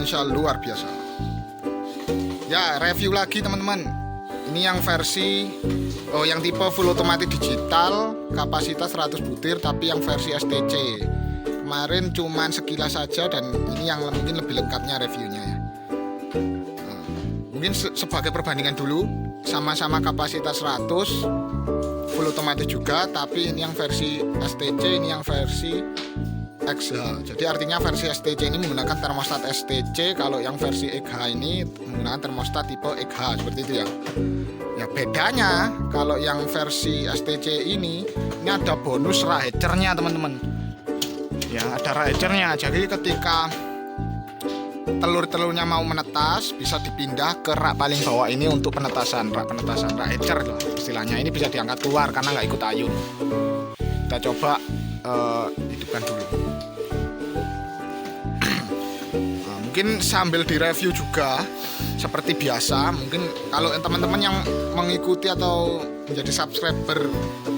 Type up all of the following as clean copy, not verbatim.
potensial luar biasa. Ya, review lagi teman-teman. Ini yang versi yang tipe full otomatis digital, kapasitas 100 butir, tapi yang versi STC. Kemarin cuman sekilas saja, dan ini yang mungkin lebih lengkapnya reviewnya ya. Mungkin sebagai perbandingan dulu, sama-sama kapasitas 100, full otomatis juga, tapi ini yang versi STC, ini yang versi XH. Jadi artinya versi STC ini menggunakan termostat STC, kalau yang versi XH ini menggunakan termostat tipe XH, seperti itu ya. Ya bedanya, kalau yang versi STC ini ada bonus rak hatchernya teman-teman. Ya ada rak hatchernya, jadi ketika telur-telurnya mau menetas bisa dipindah ke rak paling bawah ini untuk penetasan, rak hatcher lah istilahnya. Ini bisa diangkat keluar karena nggak ikut ayun. Kita coba hidupkan dulu. Nah, mungkin sambil direview juga seperti biasa. Mungkin kalau teman-teman yang mengikuti atau menjadi subscriber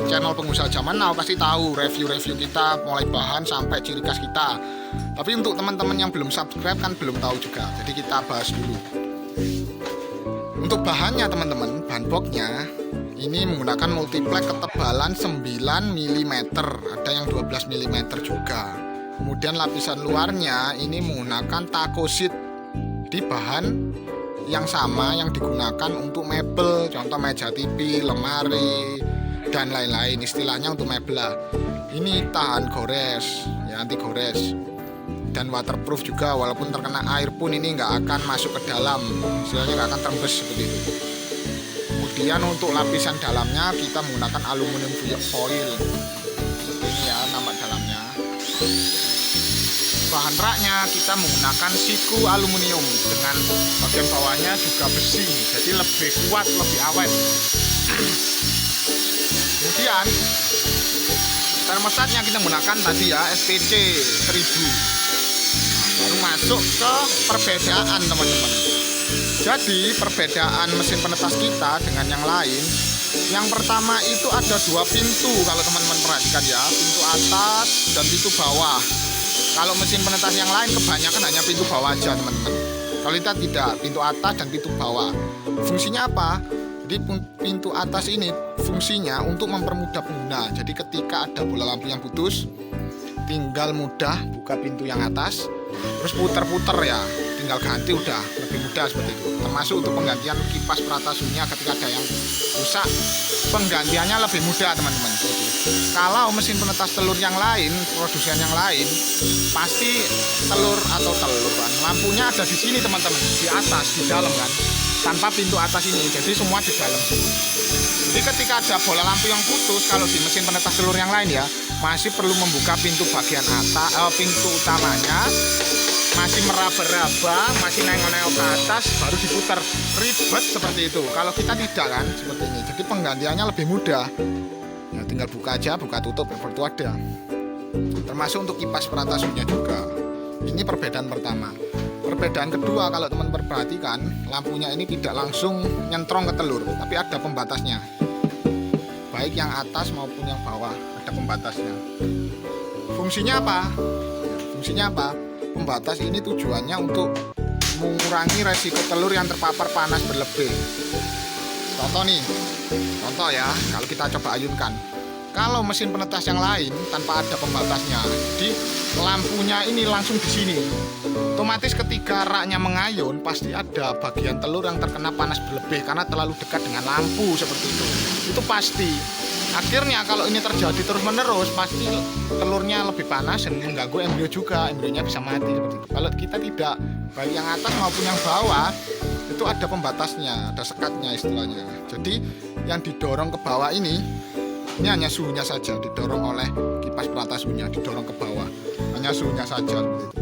channel Pengusaha Zaman Now pasti tahu review-review kita mulai bahan sampai ciri khas kita. Tapi untuk teman-teman yang belum subscribe kan belum tahu juga. Jadi kita bahas dulu. Untuk bahannya teman-teman, bahan boxnya ini menggunakan multiplex ketebalan 9 mm, ada yang 12 mm juga. Kemudian lapisan luarnya ini menggunakan takosit di bahan yang sama yang digunakan untuk mebel, contoh meja TV, lemari, dan lain-lain. Istilahnya untuk mebel lah. Ini tahan gores, ya anti gores, dan waterproof juga. Walaupun terkena air pun ini nggak akan masuk ke dalam, istilahnya nggak akan terembes seperti itu. Kemudian untuk lapisan dalamnya kita menggunakan aluminium foil. Ini ya nama dalamnya. Bahan raknya kita menggunakan siku aluminium, dengan bagian bawahnya juga besi, jadi lebih kuat, lebih awet. Kemudian termostatnya kita menggunakan tadi ya STC 1000. Baru masuk ke perbedaan teman-teman. Jadi perbedaan mesin penetas kita dengan yang lain, yang pertama itu ada 2 pintu kalau teman-teman perhatikan ya, pintu atas dan pintu bawah. Kalau mesin penetas yang lain kebanyakan hanya pintu bawah aja teman-teman. Kalau kita tidak, pintu atas dan pintu bawah. Fungsinya apa? Jadi pintu atas ini fungsinya untuk mempermudah pengguna. Jadi ketika ada bola lampu yang putus, tinggal mudah buka pintu yang atas, terus puter-puter ya, tinggal ganti, udah lebih mudah seperti itu. Termasuk untuk penggantian kipas peratasunya ketika ada yang rusak, penggantiannya lebih mudah teman-teman. Kalau mesin penetas telur yang lain, produsen yang lain, pasti lampunya ada di sini teman-teman, di atas, di dalam kan, tanpa pintu atas ini. Jadi semua di dalam sini. Jadi ketika ada bola lampu yang putus, kalau di mesin penetas telur yang lain ya, masih perlu membuka pintu bagian atas, pintu utamanya, masih meraba-raba, masih nengok-nengok ke atas, baru diputar. Ribet seperti itu. Kalau kita tidak kan, seperti ini. Jadi penggantiannya lebih mudah. Ya, tinggal buka aja, buka tutup, seperti itu ada. Termasuk untuk kipas peratasunya juga. Ini perbedaan pertama. Perbedaan kedua, kalau teman perhatikan, lampunya ini tidak langsung nyentrong ke telur, tapi ada pembatasnya. Baik yang atas maupun yang bawah ada pembatasnya. Fungsinya apa? Fungsinya apa? Pembatas ini tujuannya untuk mengurangi resiko telur yang terpapar panas berlebih. Contoh ya, kalau kita coba ayunkan, kalau mesin penetas yang lain tanpa ada pembatasnya, jadi lampunya ini langsung di sini. Otomatis ketika raknya mengayun, pasti ada bagian telur yang terkena panas berlebih karena terlalu dekat dengan lampu seperti itu. Itu pasti. Akhirnya kalau ini terjadi terus-menerus, pasti telurnya lebih panas dan mengganggu embrio juga, embrionya bisa mati seperti itu. Kalau kita tidak, baik yang atas maupun yang bawah, itu ada pembatasnya, ada sekatnya istilahnya. Jadi yang didorong ke bawah ini hanya suhunya saja, didorong oleh kipas peratasunya, didorong ke bawah, hanya suhunya saja seperti itu.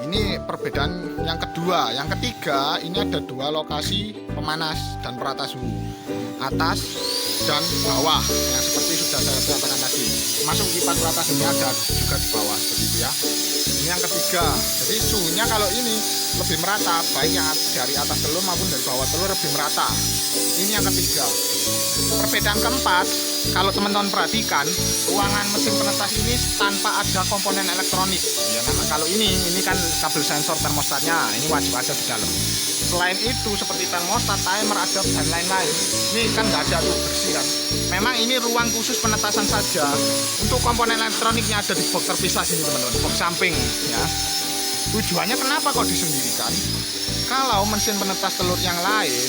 Ini perbedaan yang kedua. Yang ketiga, ini ada 2 lokasi pemanas dan peratasu, atas dan bawah, yang seperti sudah saya katakan tadi. Masuk kipas peratasunya ada juga di bawah seperti itu ya. Ini yang ketiga, jadi suhunya kalau ini lebih merata, baik yang dari atas telur maupun dari bawah telur lebih merata. Ini yang ketiga. Perbedaan keempat, kalau teman-teman perhatikan, ruangan mesin penetas ini tanpa ada komponen elektronik. Ya, kalau ini kan kabel sensor termostatnya, ini wajib ada di dalam. Selain itu seperti termostat, timer, adap dan lain-lain, ini kan nggak ada tuh, bersih kan. Memang ini ruang khusus penetasan saja. Untuk komponen elektroniknya ada di box terpisah sini teman-teman, box samping ya. Tujuannya kenapa kok disendirikan? Kalau mesin penetas telur yang lain,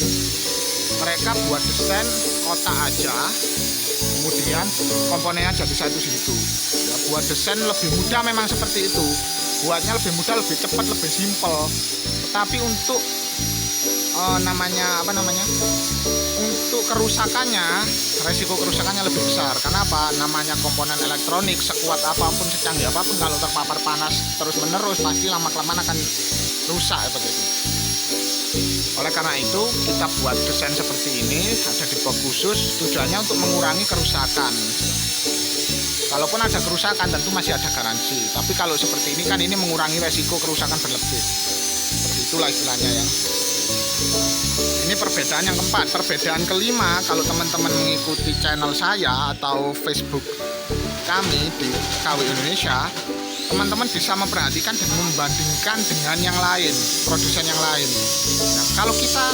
mereka buat desain kotak aja, kemudian komponennya jadi satu situ. Ya, buat desain lebih mudah, memang seperti itu. Buatnya lebih mudah, lebih cepat, lebih simpel. Tetapi untuk untuk kerusakannya, resiko kerusakannya lebih besar. Kenapa? Namanya komponen elektronik, sekuat apapun, secanggih apapun, kalau terpapar panas terus menerus pasti lama-kelamaan akan rusak begitu. Oleh karena itu kita buat desain seperti ini, ada di box khusus, tujuannya untuk mengurangi kerusakan. Kalaupun ada kerusakan tentu masih ada garansi, tapi kalau seperti ini kan ini mengurangi resiko kerusakan berlebih. Seperti itulah istilahnya ya. Ini perbedaan yang keempat. Perbedaan kelima, kalau teman-teman mengikuti channel saya atau Facebook kami di KW Indonesia, teman-teman bisa memperhatikan dan membandingkan dengan yang lain, produsen yang lain. Nah, kalau kita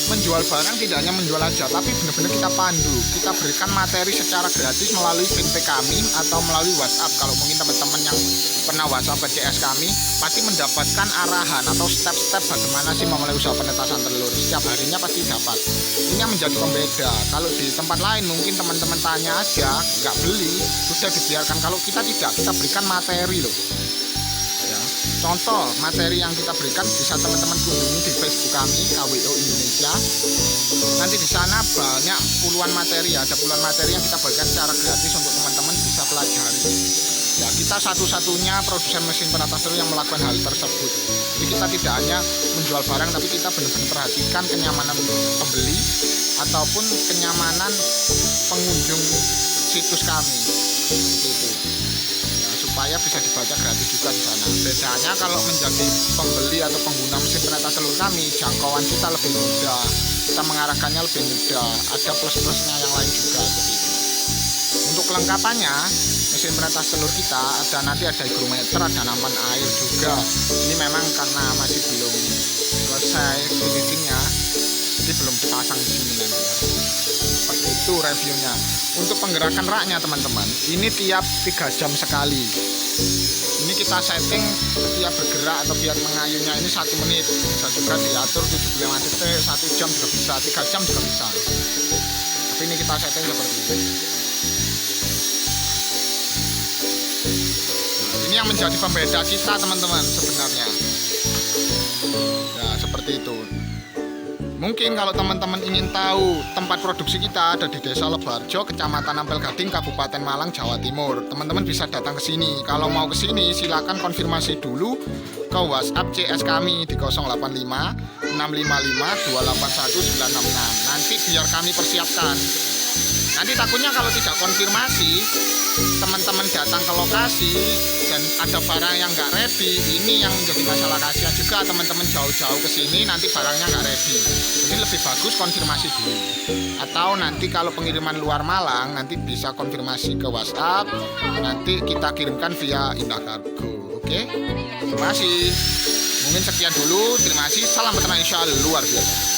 menjual barang tidak hanya menjual aja, tapi benar-benar kita pandu, kita berikan materi secara gratis melalui fanpage kami atau melalui WhatsApp. Kalau mungkin teman-teman yang pernah WhatsApp ke CS kami, pasti mendapatkan arahan atau step-step bagaimana sih memulai usaha penetasan telur. Setiap harinya pasti dapat. Ini yang menjadi pembeda. Kalau di tempat lain mungkin teman-teman tanya aja, nggak beli, sudah dibiarkan. Kalau kita tidak, kita berikan materi loh. Ya, contoh materi yang kita berikan bisa teman-teman kunjungi di Facebook kami KWO Indonesia. Nanti di sana banyak puluhan materi, ada puluhan materi yang kita berikan secara gratis untuk teman-teman bisa pelajari. Ya, kita satu-satunya produsen mesin penetas telur yang melakukan hal tersebut. Jadi kita tidak hanya menjual barang, tapi kita benar-benar perhatikan kenyamanan pembeli ataupun kenyamanan pengunjung situs kami. Seperti itu. Ya, supaya bisa dibaca gratis juga di sana. Bedanya kalau menjadi pembeli atau pengguna mesin penetas telur kami, jangkauan kita lebih mudah, kita mengarahkannya lebih mudah. Ada plus-plusnya yang lain juga. Jadi untuk kelengkapannya, mesin penetas telur kita nanti ada hygrometer, ada nampan air juga. Ini memang karena masih belum selesai finishingnya, jadi belum dipasang di sini nanti ya. Seperti itu reviewnya. Untuk penggerakan raknya teman-teman, ini tiap 3 jam sekali. Ini kita setting setiap bergerak atau biar mengayunya ini 1 menit. Bisa juga diatur 75 detik, 1 jam juga bisa, 3 jam juga bisa. Tapi ini kita setting seperti itu. Ini yang menjadi pembeda kita teman-teman sebenarnya. Ya seperti itu. Mungkin kalau teman-teman ingin tahu tempat produksi kita ada di Desa Lebarjo, Kecamatan Ampel Gading, Kabupaten Malang, Jawa Timur. Teman-teman bisa datang ke sini. Kalau mau ke sini silakan konfirmasi dulu ke WhatsApp CS kami di 085 655 281 966. Nanti biar kami persiapkan. Nanti takutnya kalau tidak konfirmasi, teman-teman datang ke lokasi dan ada barang yang nggak ready, ini yang menjadi masalah. Kasihan juga teman-teman jauh-jauh ke sini nanti barangnya nggak ready. Jadi lebih bagus konfirmasi dulu. Atau nanti kalau pengiriman luar Malang nanti bisa konfirmasi ke WhatsApp, nanti kita kirimkan via Indah Kargo. Oke? Terima kasih. Mungkin sekian dulu. Terima kasih. Salam peternak Indonesia luar biasa.